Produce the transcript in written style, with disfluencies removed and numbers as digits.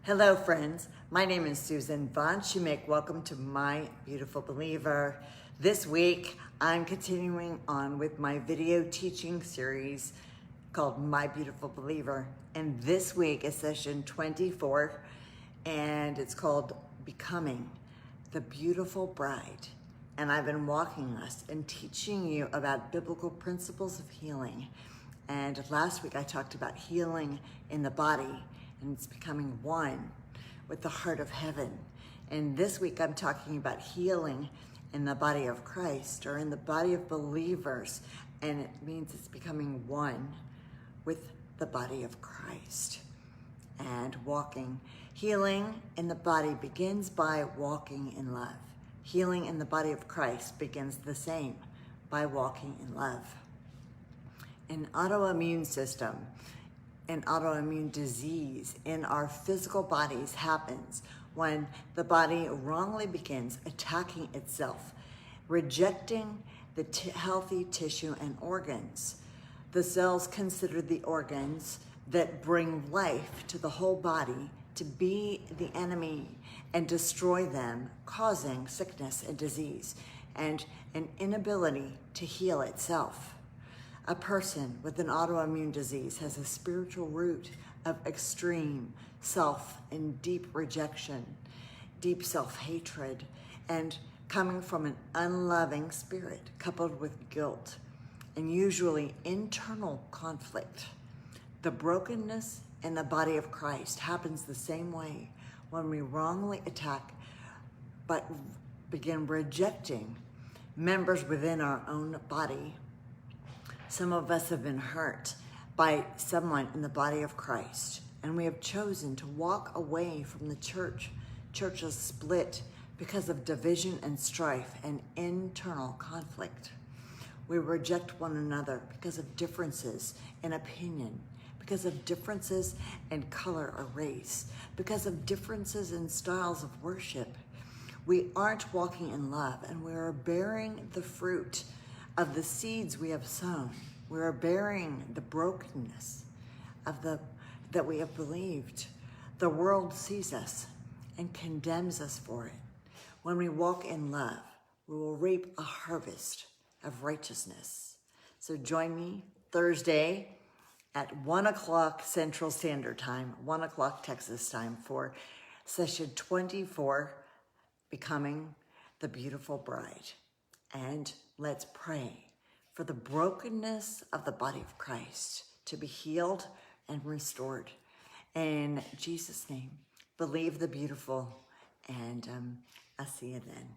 Hello friends, my name is Susan Von Schumack. Welcome to My Beautiful Believer. This week, I'm continuing on with my video teaching series called My Beautiful Believer. And this week is session 24, and it's called Becoming the Beautiful Bride. And I've been walking us and teaching you about biblical principles of healing. And last week I talked about healing in the body, and it's becoming one with the heart of heaven. And this week I'm talking about healing in the body of Christ, or in the body of believers, and it means it's becoming one with the body of Christ and walking. Healing in the body begins by walking in love. Healing in the body of Christ begins the same, by walking in love. An autoimmune system, an autoimmune disease in our physical bodies happens when the body wrongly begins attacking itself, rejecting the healthy tissue and organs. The cells consider the organs that bring life to the whole body to be the enemy and destroy them, causing sickness and disease and an inability to heal itself. A person with an autoimmune disease has a spiritual root of extreme self and deep rejection, deep self-hatred, and coming from an unloving spirit coupled with guilt and usually internal conflict. The brokenness in the body of Christ happens the same way when we wrongly attack but begin rejecting members within our own body. Some of us have been hurt by someone in the body of Christ, and we have chosen to walk away from the church. Churches split because of division and strife and internal conflict. We reject one another because of differences in opinion, because of differences in color or race, because of differences in styles of worship. We aren't walking in love, and we are bearing the fruit of the seeds we have sown. We are bearing the brokenness of that we have believed. The world sees us and condemns us for it. When we walk in love, we will reap a harvest of righteousness. So join me Thursday at 1 o'clock Central Standard Time, 1 o'clock Texas time, for session 24, Becoming the Beautiful Bride. And let's pray for the brokenness of the body of Christ to be healed and restored. In Jesus' name, believe the beautiful, and I'll see you then.